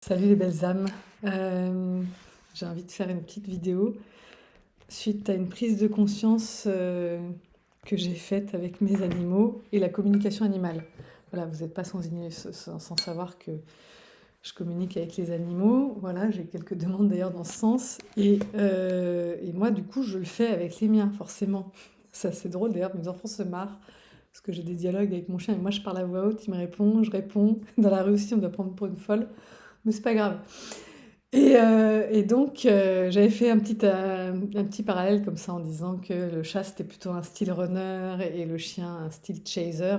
Salut les belles âmes. J'ai envie de faire une petite vidéo suite à une prise de conscience que j'ai faite avec mes animaux et la communication animale. Voilà, vous n'êtes pas sans savoir que je communique avec les animaux. Voilà, j'ai quelques demandes d'ailleurs dans ce sens. Et moi, du coup, je le fais avec les miens, forcément. C'est assez drôle d'ailleurs, mes enfants se marrent parce que j'ai des dialogues avec mon chien et moi je parle à voix haute, il me répond, je réponds. Dans la rue aussi, on doit prendre pour une folle, mais c'est pas grave. Et donc, j'avais fait un petit parallèle comme ça en disant que le chat c'était plutôt un style runner et le chien un style chaser.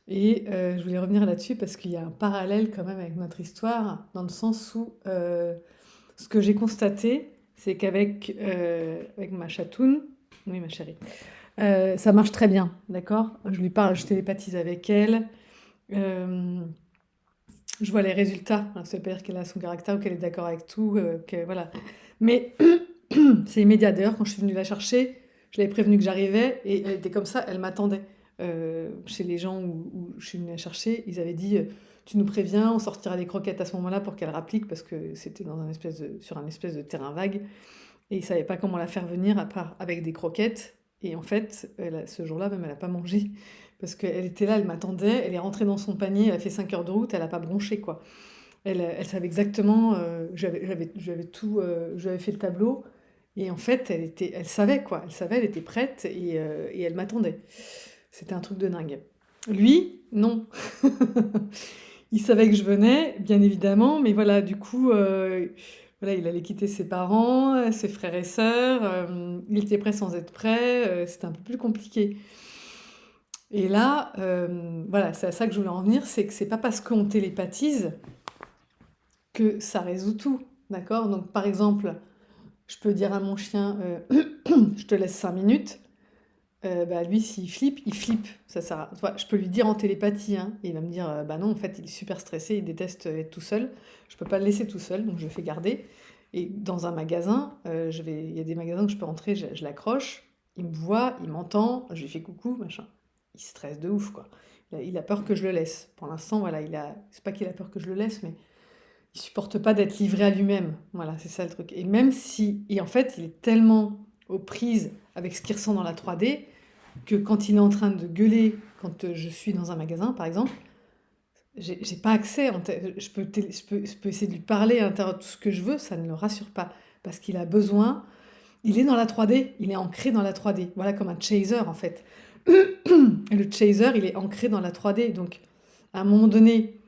Et je voulais revenir là-dessus parce qu'il y a un parallèle quand même avec notre histoire, dans le sens où ce que j'ai constaté, c'est qu'avec avec ma chatoune, oui ma chérie, ça marche très bien, d'accord? Je lui parle, je télépathise avec elle. euh, je vois les résultats. Alors, ça veut pas dire qu'elle a son caractère ou qu'elle est d'accord avec tout, voilà. Mais c'est immédiat. D'ailleurs, quand je suis venue la chercher, je l'avais prévenue que j'arrivais et elle était comme ça, elle m'attendait. Chez les gens où je suis venue la chercher, ils avaient dit tu nous préviens, on sortira les croquettes à ce moment-là pour qu'elle rapplique parce que c'était sur un espèce de terrain vague et ils savaient pas comment la faire venir à part avec des croquettes. Et en fait, ce jour-là, même, elle n'a pas mangé parce qu'elle était là, elle m'attendait, elle est rentrée dans son panier, elle a fait 5 heures de route, elle n'a pas bronché, quoi. Elle savait exactement, j'avais fait le tableau, et en fait, elle savait, quoi. Elle savait, elle était prête, et elle m'attendait. C'était un truc de dingue. Lui, non. Il savait que je venais, bien évidemment, mais voilà, du coup, voilà, il allait quitter ses parents, ses frères et sœurs, il était prêt sans être prêt, c'était un peu plus compliqué. Et là, voilà, c'est à ça que je voulais en venir, c'est que c'est pas parce qu'on télépathise que ça résout tout, d'accord? Donc par exemple, je peux dire à mon chien, je te laisse 5 minutes. Bah, lui, s'il flippe, il flippe. Ça sert tu vois, je peux lui dire en télépathie, hein, et il va me dire, bah non, en fait, il est super stressé, il déteste être tout seul. Je peux pas le laisser tout seul, donc je le fais garder. Et dans un magasin, il y a des magasins que je peux rentrer, je l'accroche, il me voit, il m'entend, je lui fais coucou, machin. Il stresse de ouf, quoi. Il a peur que je le laisse. Pour l'instant, voilà, c'est pas qu'il a peur que je le laisse, mais il supporte pas d'être livré à lui-même. Voilà, c'est ça le truc. Et en fait, il est tellement aux prises avec ce qu'il ressent dans la 3D que quand il est en train de gueuler, quand je suis dans un magasin, par exemple, j'ai pas accès. Je peux essayer de lui parler à l'intérieur de tout ce que je veux, ça ne le rassure pas. Parce qu'il a besoin, il est dans la 3D, il est ancré dans la 3D. Voilà, comme un chaser en fait. Et le chaser, il est ancré dans la 3D. Donc, à un moment donné,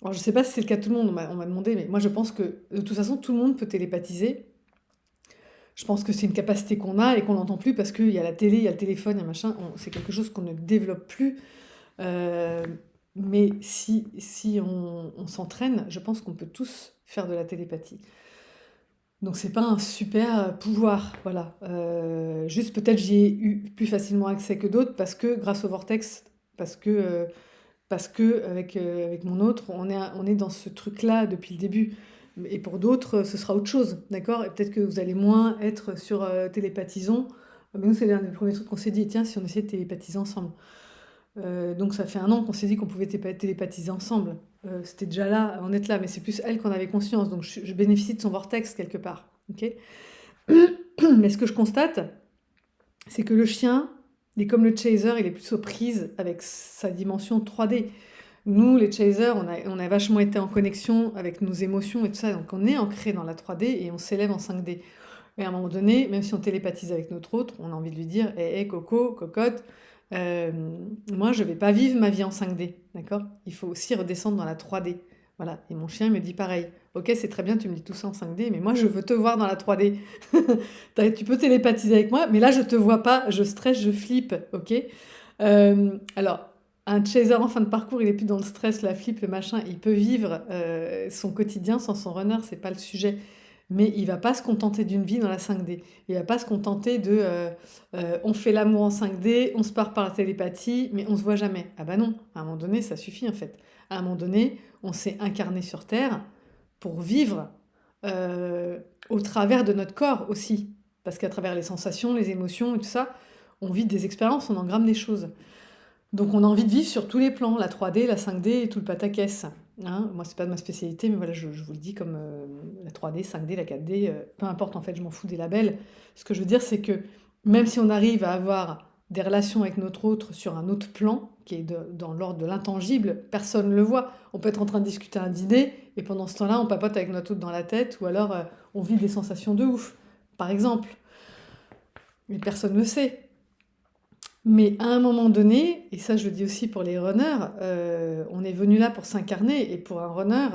alors, je sais pas si c'est le cas de tout le monde, on m'a demandé, mais moi je pense que de toute façon tout le monde peut télépathiser. Je pense que c'est une capacité qu'on a et qu'on n'entend plus parce qu'il y a la télé, il y a le téléphone, il y a machin, c'est quelque chose qu'on ne développe plus. Euh, mais si on s'entraîne, je pense qu'on peut tous faire de la télépathie. Donc c'est pas un super pouvoir, voilà. Juste peut-être j'y ai eu plus facilement accès que d'autres parce que grâce au vortex, parce que avec mon autre, on est dans ce truc-là depuis le début. Et pour d'autres, ce sera autre chose, d'accord? Et peut-être que vous allez moins être sur télépathisons. Mais nous, c'est l'un des premiers trucs qu'on s'est dit, tiens, si on essayait de télépathiser ensemble. Donc ça fait 1 an qu'on s'est dit qu'on pouvait télépathiser ensemble. C'était déjà là, en être là, mais c'est plus elle qu'on avait conscience. Donc je bénéficie de son vortex quelque part, ok? Mais ce que je constate, c'est que le chien, il est comme le chaser, il est plus aux prises avec sa dimension 3D. Nous, les chasers, on a vachement été en connexion avec nos émotions et tout ça, donc on est ancré dans la 3D et on s'élève en 5D. Mais à un moment donné, même si on télépathise avec notre autre, on a envie de lui dire hé, coco, cocotte, euh, moi je vais pas vivre ma vie en 5D, d'accord? Il faut aussi redescendre dans la 3D. Voilà, et mon chien me dit pareil. Ok, c'est très bien, tu me dis tout ça en 5D, mais moi je veux te voir dans la 3D. Tu peux télépathiser avec moi, mais là je te vois pas, je stresse, je flippe, ok? Alors, un chaser en fin de parcours, il est plus dans le stress, la flip, le machin. Il peut vivre son quotidien sans son runner, c'est pas le sujet. Mais il va pas se contenter d'une vie dans la 5D. Il va pas se contenter de on fait l'amour en 5D, on se part par la télépathie, mais on se voit jamais. Ah bah non, à un moment donné, ça suffit en fait. À un moment donné, on s'est incarné sur Terre pour vivre euh, au travers de notre corps aussi. Parce qu'à travers les sensations, les émotions et tout ça, on vit des expériences, on engramme des choses. Donc on a envie de vivre sur tous les plans, la 3D, la 5D et tout le pataquès. hein. Moi, c'est pas de ma spécialité, mais voilà, je vous le dis comme la 3D, 5D, la 4D, peu importe en fait, je m'en fous des labels. Ce que je veux dire, c'est que même si on arrive à avoir des relations avec notre autre sur un autre plan, qui est dans l'ordre de l'intangible, personne ne le voit. On peut être en train de discuter à un dîner, et pendant ce temps-là, on papote avec notre autre dans la tête, ou alors on vit des sensations de ouf, par exemple. Mais personne ne le sait. Mais à un moment donné, et ça je le dis aussi pour les runners, on est venu là pour s'incarner et pour un runner,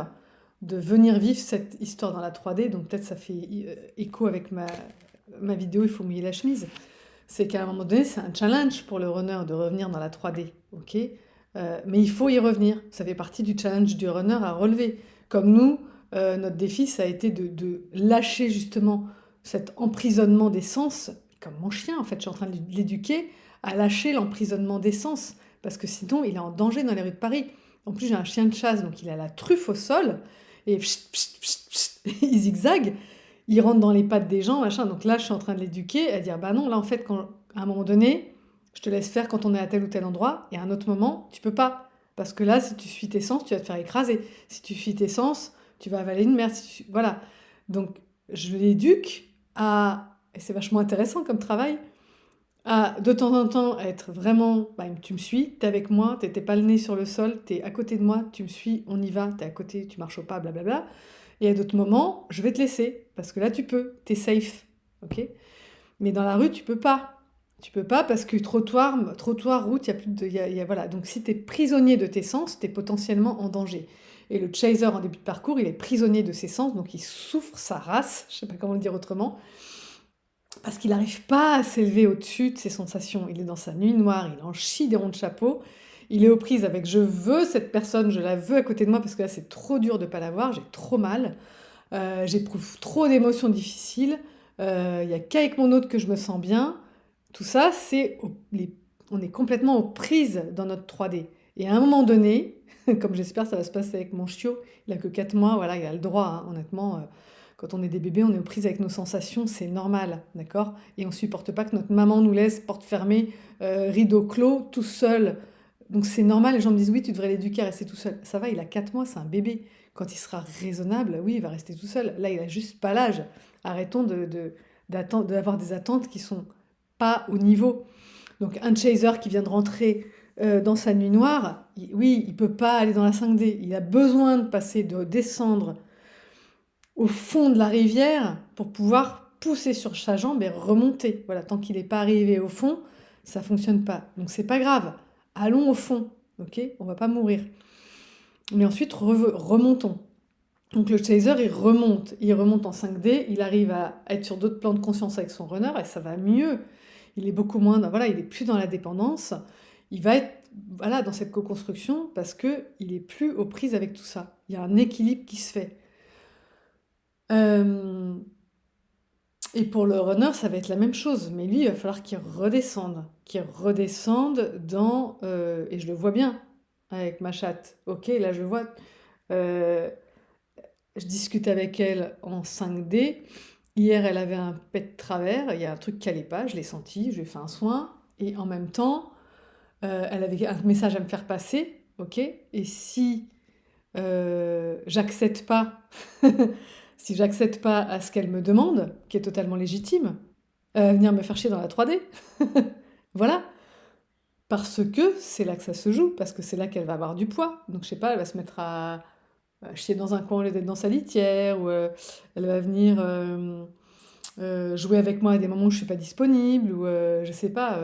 de venir vivre cette histoire dans la 3D, donc peut-être ça fait écho avec ma vidéo Il faut mouiller la chemise, c'est qu'à un moment donné c'est un challenge pour le runner de revenir dans la 3D, ok. Mais il faut y revenir, ça fait partie du challenge du runner à relever. Comme nous, notre défi ça a été de lâcher justement cet emprisonnement des sens, comme mon chien en fait, je suis en train de l'éduquer à lâcher l'emprisonnement des sens, parce que sinon il est en danger dans les rues de Paris. En plus j'ai un chien de chasse, donc il a la truffe au sol, et pchit, pchit, pchit, pchit, il zigzague, il rentre dans les pattes des gens, machin. Donc là je suis en train de l'éduquer, à dire bah non, là en fait à un moment donné, je te laisse faire quand on est à tel ou tel endroit, et à un autre moment, tu peux pas. Parce que là, si tu suis tes sens, tu vas te faire écraser. Si tu suis tes sens, tu vas avaler une merde. Voilà. Donc, je l'éduque à, et c'est vachement intéressant comme travail, à de temps en temps être vraiment, bah, tu me suis, t'es avec moi, t'es pas le nez sur le sol, t'es à côté de moi, tu me suis, on y va, t'es à côté, tu marches au pas, blablabla. Et à d'autres moments, je vais te laisser, parce que là tu peux, t'es safe, ok. Mais dans la rue, tu peux pas. Tu peux pas parce que trottoir, route, il y a plus de, voilà. Donc si t'es prisonnier de tes sens, t'es potentiellement en danger. Et le chaser en début de parcours, il est prisonnier de ses sens, donc il souffre sa race, je sais pas comment le dire autrement, parce qu'il n'arrive pas à s'élever au-dessus de ses sensations. Il est dans sa nuit noire, il en chie des ronds de chapeau, il est aux prises avec je veux cette personne, je la veux à côté de moi parce que là c'est trop dur de ne pas la voir, j'ai trop mal, j'éprouve trop d'émotions difficiles, il n'y a qu'avec mon autre que je me sens bien. Tout ça, on est complètement aux prises dans notre 3D. Et à un moment donné, comme j'espère ça va se passer avec mon chiot, il a que 4 mois, voilà, il a le droit, hein, honnêtement. Quand on est des bébés, on est aux prises avec nos sensations, c'est normal, d'accord. Et on supporte pas que notre maman nous laisse porte fermée, rideau clos, tout seul. Donc c'est normal, les gens me disent: «Oui, tu devrais l'éduquer à rester tout seul». Ça va, il a 4 mois, c'est un bébé. Quand il sera raisonnable, oui, il va rester tout seul. Là, il a juste pas l'âge. Arrêtons d'avoir des attentes qui sont pas au niveau. Donc un chaser qui vient de rentrer dans sa nuit noire, oui, il peut pas aller dans la 5D. Il a besoin de descendre au fond de la rivière pour pouvoir pousser sur sa jambe et remonter. Voilà, tant qu'il n'est pas arrivé au fond, ça fonctionne pas. Donc c'est pas grave. Allons au fond, ok. On va pas mourir. Mais ensuite remontons. Donc le chaser, il remonte en 5D, il arrive à être sur d'autres plans de conscience avec son runner et ça va mieux. Il est beaucoup moins, voilà, il est plus dans la dépendance. Il va être, voilà, dans cette co-construction parce que il est plus aux prises avec tout ça. Il y a un équilibre qui se fait. Euh, et pour le runner, ça va être la même chose. Mais lui, il va falloir qu'il redescende dans, et je le vois bien avec ma chatte. Ok, là je vois. euh, je discute avec elle en 5D. Hier, elle avait un pet de travers. Il y a un truc qui allait pas. Je l'ai senti. Je lui ai fait un soin. Et en même temps, elle avait un message à me faire passer. Ok. Et si j'accepte pas, si j'accède pas à ce qu'elle me demande, qui est totalement légitime, venir me faire chier dans la 3D, voilà. Parce que c'est là que ça se joue, parce que c'est là qu'elle va avoir du poids. Donc je sais pas, elle va se mettre à chier dans un coin au lieu d'être dans sa litière, ou elle va venir jouer avec moi à des moments où je suis pas disponible, ou je sais pas.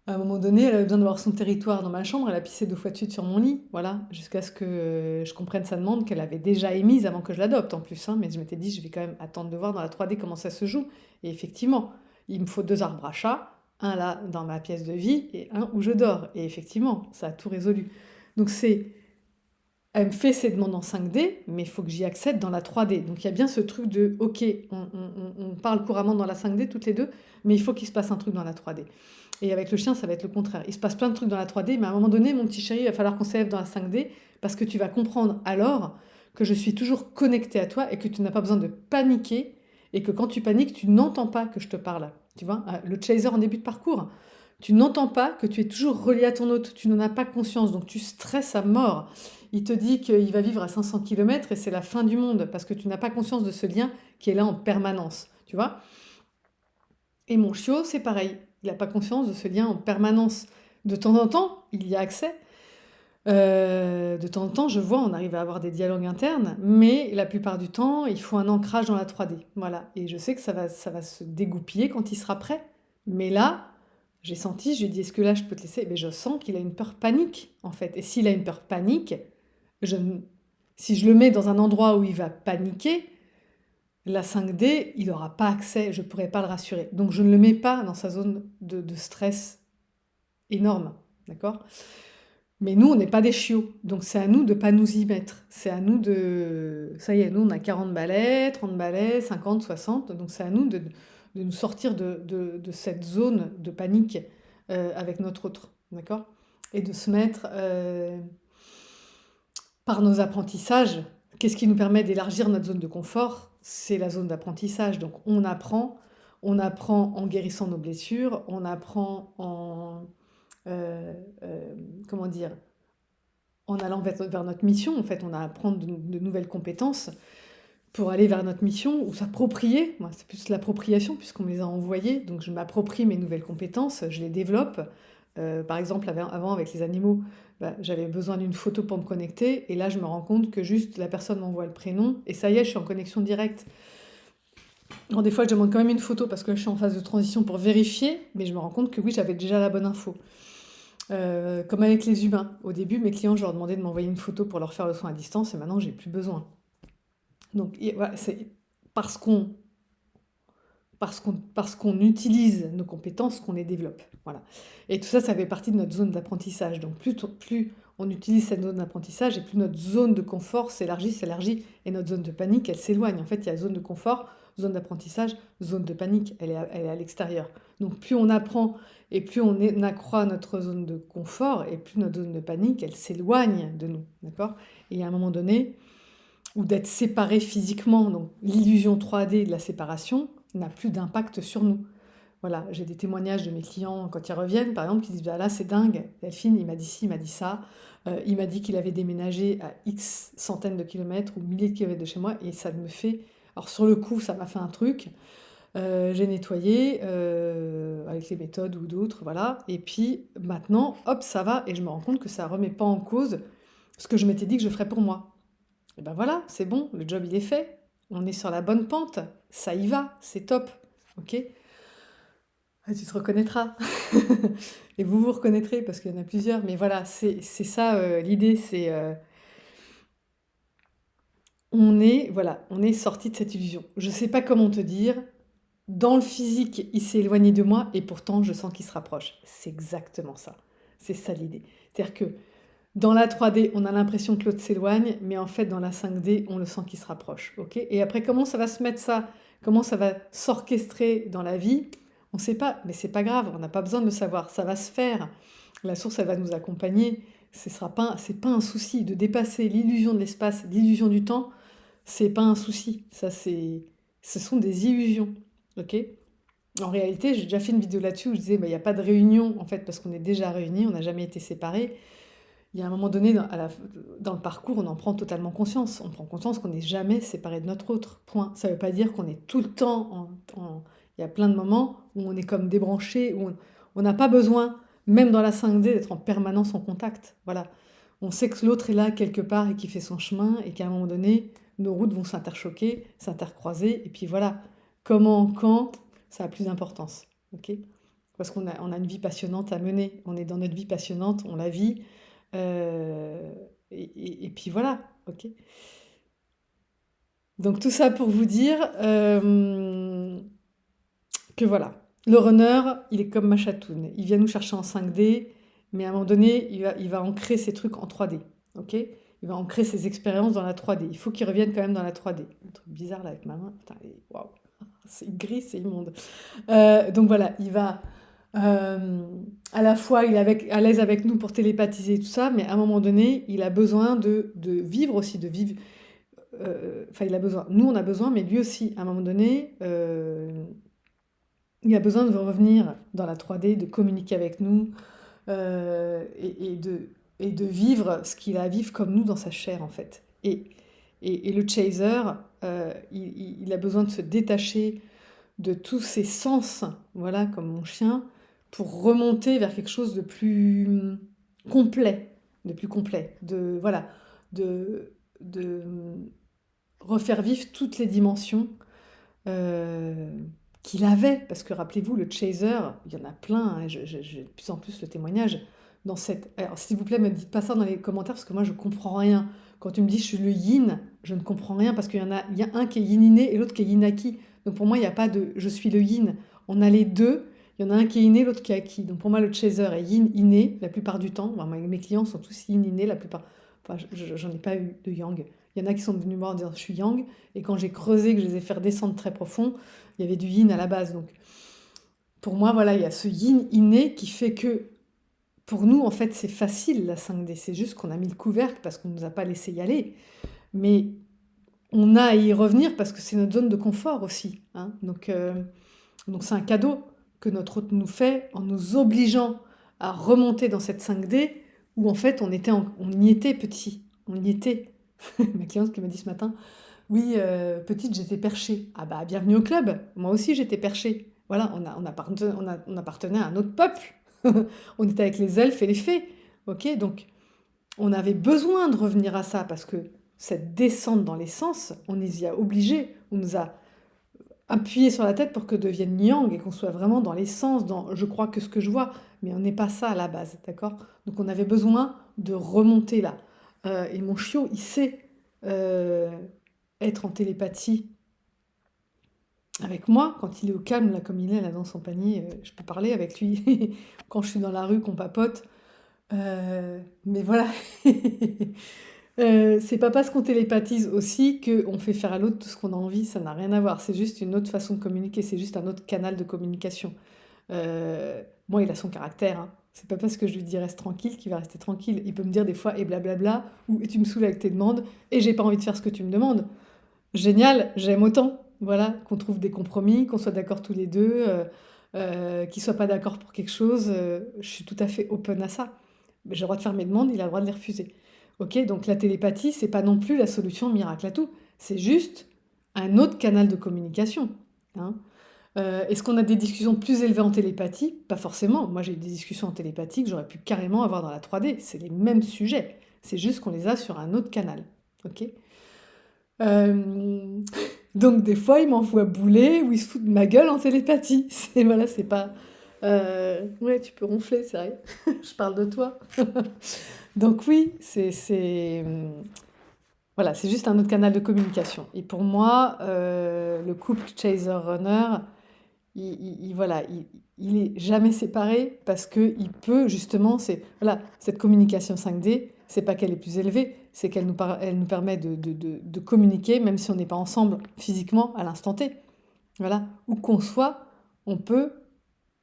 À un moment donné, elle avait besoin d'avoir son territoire dans ma chambre, elle a pissé 2 fois de suite sur mon lit, voilà, jusqu'à ce que je comprenne sa demande qu'elle avait déjà émise avant que je l'adopte en plus, hein, mais je m'étais dit: «Je vais quand même attendre de voir dans la 3D comment ça se joue» et effectivement, il me faut 2 arbres à chat, un là dans ma pièce de vie et un où je dors et effectivement, ça a tout résolu. Donc elle me fait ses demandes en 5D, mais il faut que j'y accède dans la 3D. Donc il y a bien ce truc de, ok, on parle couramment dans la 5D toutes les deux, mais il faut qu'il se passe un truc dans la 3D. Et avec le chien, ça va être le contraire. Il se passe plein de trucs dans la 3D, mais à un moment donné, mon petit chéri, il va falloir qu'on s'élève dans la 5D, parce que tu vas comprendre alors que je suis toujours connectée à toi et que tu n'as pas besoin de paniquer, et que quand tu paniques, tu n'entends pas que je te parle. Tu vois, le chaser en début de parcours, Tu n'entends pas que tu es toujours relié à ton hôte, tu n'en as pas conscience, donc tu stresses à mort. Il te dit qu'il va vivre à 500 kilomètres et c'est la fin du monde, parce que tu n'as pas conscience de ce lien qui est là en permanence, tu vois. Et mon chiot, c'est pareil, il n'a pas conscience de ce lien en permanence. De temps en temps, il y a accès. De temps en temps, je vois, on arrive à avoir des dialogues internes, mais la plupart du temps, il faut un ancrage dans la 3D. Voilà. Et je sais que ça va se dégoupiller quand il sera prêt. Mais là, j'ai senti, je lui ai dit, est-ce que là, je peux te laisser? Mais je sens qu'il a une peur panique, en fait. Et s'il a une peur panique, je, ne- si je le mets dans un endroit où il va paniquer, la 5D, il n'aura pas accès, je ne pourrai pas le rassurer. Donc je ne le mets pas dans sa zone de stress énorme. D'accord? Mais nous, on n'est pas des chiots, donc c'est à nous de pas nous y mettre. C'est à nous de... Ça y est, nous, on a 40 balais, 30 balais, 50, 60, donc c'est à nous de nous sortir de cette zone de panique avec notre autre, d'accord? Et de se mettre par nos apprentissages. Qu'est-ce qui nous permet d'élargir notre zone de confort? C'est la zone d'apprentissage. Donc on apprend en guérissant nos blessures, on apprend en... comment dire? En allant vers notre mission, en fait, on a à apprendre de nouvelles compétences pour aller vers notre mission ou s'approprier. Moi, c'est plus l'appropriation puisqu'on me les a envoyées. Donc, je m'approprie mes nouvelles compétences, je les développe. Par exemple, avant, avec les animaux, bah, j'avais besoin d'une photo pour me connecter. Et là, je me rends compte que juste la personne m'envoie le prénom. Et ça y est, je suis en connexion directe. Alors, des fois, je demande quand même une photo parce que je suis en phase de transition pour vérifier. Mais je me rends compte que oui, j'avais déjà la bonne info. Comme avec les humains. Au début, mes clients, je leur demandais de m'envoyer une photo pour leur faire le soin à distance, et maintenant, j'ai plus besoin. Donc, voilà, c'est parce qu'on parce qu'on utilise nos compétences qu'on les développe. Voilà. Et tout ça, ça fait partie de notre zone d'apprentissage. Donc, plus on utilise cette zone d'apprentissage et plus notre zone de confort s'élargit, et notre zone de panique, elle s'éloigne. En fait, il y a zone de confort, zone d'apprentissage, zone de panique, elle est à l'extérieur. Donc, plus on apprend et plus on accroît notre zone de confort, et plus notre zone de panique, elle s'éloigne de nous. D'accord? Et à un moment donné, ou d'être séparé physiquement, donc l'illusion 3D de la séparation n'a plus d'impact sur nous. Voilà, j'ai des témoignages de mes clients quand ils reviennent, par exemple, qui disent bah là c'est dingue, Delphine, il m'a dit ci, il m'a dit ça, il m'a dit qu'il avait déménagé à X centaines de kilomètres ou milliers de kilomètres de chez moi, et ça me fait. Alors sur le coup, ça m'a fait un truc, j'ai nettoyé avec les méthodes ou d'autres, voilà, et puis maintenant, hop, ça va, et je me rends compte que ça ne remet pas en cause ce que je m'étais dit que je ferais pour moi. Et ben voilà, c'est bon, le job il est fait, on est sur la bonne pente, ça y va, c'est top, ok? Ah, tu te reconnaîtras. Et vous vous reconnaîtrez parce qu'il y en a plusieurs, mais voilà, c'est ça l'idée, c'est voilà, on est sorti de cette illusion. Je sais pas comment te dire, dans le physique, il s'est éloigné de moi et pourtant je sens qu'il se rapproche. C'est exactement ça. C'est ça l'idée. C'est-à-dire que dans la 3D, on a l'impression que l'autre s'éloigne, mais en fait, dans la 5D, on le sent qu'il se rapproche. Ok? Et après, comment ça va se mettre ça? Comment ça va s'orchestrer dans la vie? On ne sait pas, mais c'est pas grave, on n'a pas besoin de le savoir. Ça va se faire. La source, elle va nous accompagner. C'est pas un souci de dépasser l'illusion de l'espace, l'illusion du temps. C'est pas un souci. Ce sont des illusions. Ok? En réalité, j'ai déjà fait une vidéo là-dessus où je disais, bah, il n'y a pas de réunion, en fait, parce qu'on est déjà réunis, on n'a jamais été séparés. Il y a un moment donné, dans le parcours, on en prend totalement conscience. On prend conscience qu'on n'est jamais séparé de notre autre. Point. Ça ne veut pas dire qu'on est tout le temps Il y a plein de moments où on est comme débranché, où on n'a pas besoin, même dans la 5D, d'être en permanence en contact. Voilà. On sait que l'autre est là quelque part et qui fait son chemin, et qu'à un moment donné, nos routes vont s'interchoquer, s'intercroiser, et puis voilà. Comment, quand, ça a plus d'importance. Ok? Parce on a une vie passionnante à mener. On est dans notre vie passionnante, on la vit. Euh, et puis voilà, ok. Donc tout ça pour vous dire que voilà, le runner, il est comme ma chatoune. Il vient nous chercher en 5D, mais à un moment donné, il va ancrer ses trucs en 3D, ok. Il va ancrer ses expériences dans la 3D. Il faut qu'il revienne quand même dans la 3D. Un truc bizarre là avec ma main. Putain, waouh, c'est gris, c'est immonde. Donc voilà, il va à la fois, il est à l'aise avec nous pour télépathiser tout ça, mais à un moment donné, il a besoin de vivre aussi, de vivre. Enfin, il a besoin. Nous, on a besoin, mais lui aussi, à un moment donné, il a besoin de revenir dans la 3D, de communiquer avec nous, et de vivre ce qu'il a à vivre comme nous dans sa chair, en fait. Et le chaser, il a besoin de se détacher de tous ses sens, voilà, comme mon chien, pour remonter vers quelque chose de plus complet, voilà, de refaire vivre toutes les dimensions euh, qu'il avait, parce que rappelez-vous, le chaser, il y en a plein, hein, j'ai de plus en plus le témoignage dans cette... Alors s'il vous plaît, me dites pas ça dans les commentaires, parce que moi je comprends rien. Quand tu me dis je suis le yin, je ne comprends rien, parce il y a un qui est yin inné et l'autre qui est yin acquis. Donc pour moi, il n'y a pas de je suis le yin. On a les deux, il y en a un qui est inné, l'autre qui est acquis. Donc pour moi, le chaser est yin inné la plupart du temps. Enfin, mes clients sont tous yin inné la plupart. Enfin, j'en ai pas eu de yang. Il y en a qui sont venus me voir en disant je suis yang, et quand j'ai creusé, que je les ai fait descendre très profond, il y avait du yin à la base. Donc pour moi, voilà, il y a ce yin inné qui fait que pour nous, en fait, c'est facile la 5D. C'est juste qu'on a mis le couvercle parce qu'on ne nous a pas laissé y aller. Mais on a à y revenir parce que c'est notre zone de confort aussi, hein. Donc c'est un cadeau que notre hôte nous fait en nous obligeant à remonter dans cette 5D où en fait on y était petit, on y était. Ma cliente qui m'a dit ce matin, oui, petite j'étais perchée. Ah bah bienvenue au club, moi aussi j'étais perchée. Voilà, on appartenait à un autre peuple. On était avec les elfes et les fées. Ok, donc on avait besoin de revenir à ça parce que cette descente dans les sens, on les y a obligés, on nous a appuyé sur la tête pour que devienne yang et qu'on soit vraiment dans les sens, dans je crois que ce que je vois, mais on n'est pas ça à la base, d'accord? Donc on avait besoin de remonter là. Et mon chiot, il sait euh, être en télépathie avec moi quand il est au calme, là, comme il est là dans son panier. Je peux parler avec lui quand je suis dans la rue, qu'on papote. Mais voilà. C'est pas parce qu'on télépathise aussi qu'on fait faire à l'autre tout ce qu'on a envie, ça n'a rien à voir. C'est juste une autre façon de communiquer, c'est juste un autre canal de communication. Moi, il a son caractère, hein. C'est pas parce que je lui dis reste tranquille qu'il va rester tranquille. Il peut me dire des fois et blablabla, ou et tu me saoules avec tes demandes, et j'ai pas envie de faire ce que tu me demandes. Génial, j'aime autant. Voilà, qu'on trouve des compromis, qu'on soit d'accord tous les deux, qu'ils soient pas d'accord pour quelque chose. Je suis tout à fait open à ça. J'ai le droit de faire mes demandes, il a le droit de les refuser. Ok, donc la télépathie, c'est pas non plus la solution miracle à tout. C'est juste un autre canal de communication, hein. Est-ce qu'on a des discussions plus élevées en télépathie? Pas forcément. Moi, j'ai eu des discussions en télépathie que j'aurais pu carrément avoir dans la 3D. C'est les mêmes sujets. C'est juste qu'on les a sur un autre canal. Ok. Euh, Donc des fois, il m'envoie bouler ou il se fout de ma gueule en télépathie. C'est voilà, c'est pas. Ouais, tu peux ronfler, c'est vrai. Je parle de toi. Donc oui, voilà, c'est juste un autre canal de communication. Et pour moi, le couple chaser-runner, voilà, il est jamais séparé parce que il peut justement, voilà, cette communication 5D, c'est pas qu'elle est plus élevée, c'est elle nous permet de communiquer même si on n'est pas ensemble physiquement à l'instant T. Voilà, où qu'on soit, on peut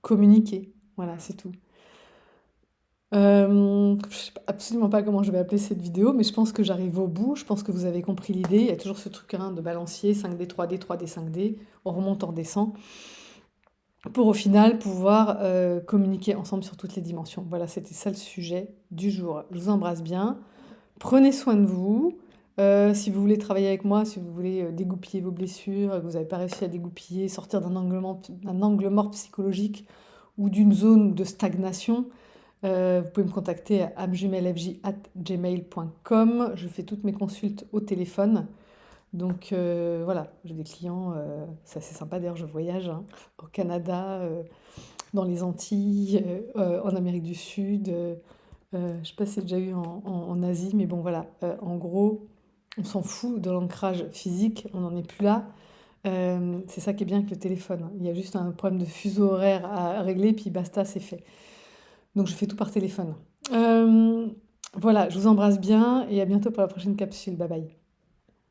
communiquer. Voilà, c'est tout. Je sais absolument pas comment je vais appeler cette vidéo, mais je pense que j'arrive au bout. Je pense que vous avez compris l'idée. Il y a toujours ce truc, hein, de balancier 5D, 3D, 3D, 5D. On remonte, on descend. Pour au final pouvoir communiquer ensemble sur toutes les dimensions. Voilà, c'était ça le sujet du jour. Je vous embrasse bien. Prenez soin de vous. Si vous voulez travailler avec moi, si vous voulez dégoupiller vos blessures, que vous n'avez pas réussi à dégoupiller, sortir d'un angle mort psychologique ou d'une zone de stagnation, vous pouvez me contacter à amjumelfj@gmail.com. Je fais toutes mes consultes au téléphone. Donc voilà, j'ai des clients, c'est assez sympa d'ailleurs, je voyage, hein, au Canada, dans les Antilles, en Amérique du Sud, je ne sais pas si j'ai déjà eu en Asie, mais bon voilà, en gros, on s'en fout de l'ancrage physique, on n'en est plus là. C'est ça qui est bien avec le téléphone, hein. Il y a juste un problème de fuseau horaire à régler, puis basta, c'est fait. Donc je fais tout par téléphone. Voilà, je vous embrasse bien et à bientôt pour la prochaine capsule. Bye bye.